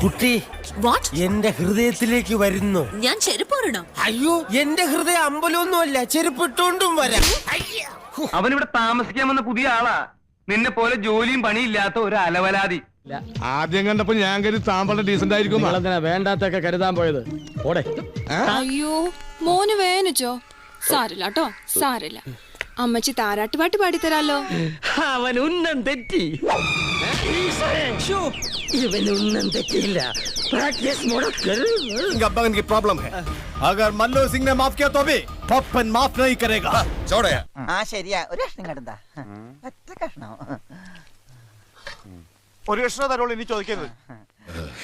കുട്ടി എന്റെ ഹൃദയത്തിലേക്ക് വരുന്നു. ഞാൻ ചെരുപ്പോരണോ? അയ്യോ, എന്റെ ഹൃദയം അമ്പലമൊന്നുമല്ല, ചെരുപ്പിട്ടോണ്ടും വരാം. അവനിവിടെ താമസിക്കാൻ വന്ന പുതിയ ആളാ. നിന്നെ പോലെ ജോലിയും പണിയില്ലാത്ത ഒരു അലവലാതി. ആദ്യം കണ്ടപ്പോ ഞാൻ കരുതി സാമ്പാറിന്റെ ഡീസന്റ് ആയിരിക്കും. വേണ്ടാത്തൊക്കെ കരുതാൻ പോയത്. ഓടെ അയ്യോ, മോന് വേനിച്ചോ? സാരില്ല കേട്ടോ, സാരില്ല. അമ്മച്ചി താരാട്ടുപാട്ട് പാടിത്തരാലോ. അവൻ ഉന്നം തെറ്റി. ഇവനൊന്നും തെറ്റിയില്ല. പ്രാക്ടീസ് മുടക്കരുത്. बगन की प्रॉब्लम है. अगर मल्लो सिंह ने माफ किया तो भी पप्पन माफ नहीं करेगा. छोड़ो यार. ശരിയാ, ഒരു കഷ്ണം കണ്ടാ ഒറ്റ കഷ്ണം. ഒരു കഷ്ണം തരോളൂ, ഇനി ചോദിക്കരുത്.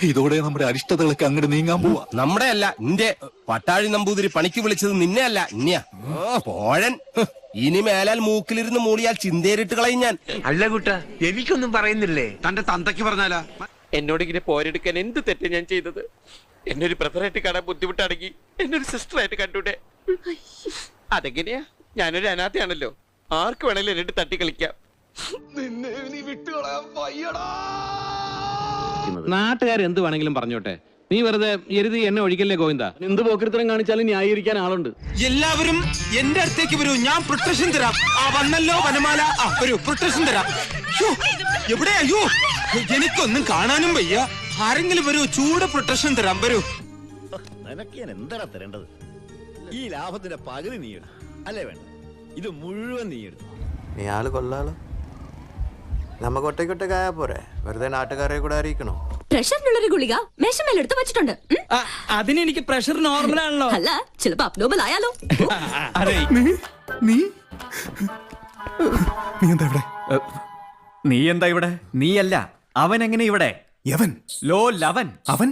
ഇതോടെ നമ്മുടെ അരിഷ്ടതകളൊക്കെ അങ്ങോട്ട് നീങ്ങാൻ പോവാ. നമ്മുടെ അല്ല, നിന്റെ പട്ടാഴി നമ്പൂതിരി പണിക്ക് വിളിച്ചത് നിന്നെ അല്ല, ഇന്നെയാ. പോഴൻ. ഇനി മേലാൽ മൂക്കിലിരുന്ന് മൂളിയാൽ ചിന്തേരിട്ട് കളയും ഞാൻ. അല്ല കൂട്ട, എനിക്കൊന്നും പറയുന്നില്ലേ? തന്റെ തന്തയ്ക്ക് പറഞ്ഞാലാ? എന്നോട് ഇങ്ങനെ പോരെടുക്കാൻ എന്ത് തെറ്റ് ഞാൻ ചെയ്തത്? എന്നെ ഒരു ബ്രദറായിട്ട് കാണാൻ ബുദ്ധിമുട്ടാണെങ്കിൽ എന്നെ ഒരു സിസ്റ്ററായിട്ട് കണ്ടൂടെ? അതെങ്ങനെയാ? ഞാനൊരു അനാഥയാണല്ലോ, ആർക്ക് വേണേലും എന്നിട്ട് തട്ടി കളിക്കാം. നാട്ടുകാർ എന്ത് വേണമെങ്കിലും പറഞ്ഞോട്ടെ, നീ വെറുതെ എരുതി എന്നെ ഒഴിക്കല്ലേ ഗോവിന്ദ. എന്ത് പോക്കൃത്തരം കാണിച്ചാലും ന്യായീകരിക്കാൻ ആളുണ്ട്. എല്ലാവരും എന്റെ അടുത്തേക്ക് വരൂ, ഞാൻ പ്രൊട്ടക്ഷൻ തരാം. വന്നല്ലോ വനമാല, വരൂ, പ്രൊട്ടക്ഷൻ തരാം. എവിടെ? അയ്യോ, എനിക്കൊന്നും കാണാനും വയ്യ. ആരെങ്കിലും വരൂ, ചൂട് പ്രൊട്ടക്ഷൻ തരാം, വരൂ. നിനക്ക് ഞാൻ എന്താണ് തരേണ്ടത്? ഈ ലാഭത്തിന്റെ പകുതി നീ എടുത്തു അല്ലേ? വേണ്ട, ഇത് മുഴുവൻ നീ എടുത്തു. നീ ആള് കൊള്ളാള്. നമുക്ക് ഒറ്റയ്ക്കൊറ്റക്കായാ പോരെ, വെറുതെ നാട്ടുകാരെ കൂടെ അറിയിക്കണോ? പ്രഷറിനുള്ളൊരു ഗുളിക മേശമേലെടുത്ത് വെച്ചിട്ടുണ്ട്. അതിന് എനിക്ക് പ്രഷർ നോർമൽ ആണല്ലോ. അല്ല, ചിലപ്പോ അബ്നോർമൽ ആയാലോ. നീ എന്താ ഇവിടെ? നീയല്ല, അവൻ എങ്ങനെ ഇവിടെ? യവൻ, ലോ ലവൻ, അവൻ